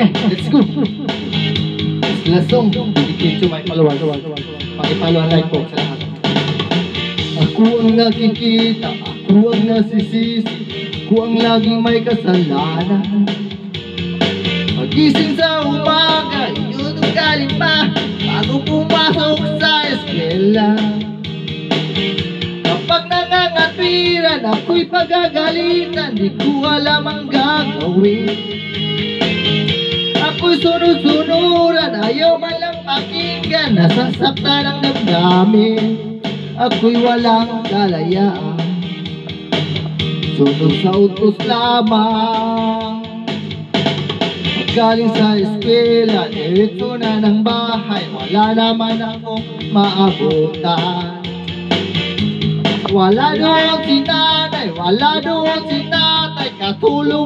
Okay, let's go. This last song, dedicated to my followers. Pakipalo ang like po sa lahat. Ako ang nakikita, ako ang nasisisi, ako ang laging may kasalanan. Pagising sa umaga, yun ang galing pa, bago pumasok sa eskwela. Kapag nangangatwiran, ako'y pagagalitan, di ko alam ang gagawin. Ako'y sunod-sunuran, ayaw man lang pakinggan, nasasaktan ang damdamin. Ako'y walang kalayaan, sunod sa utos lamang. Galing sa eskwela, diretso na ng bahay, wala naman akong maabutan. Wala doon si nanay, wala doon si tatay, katulong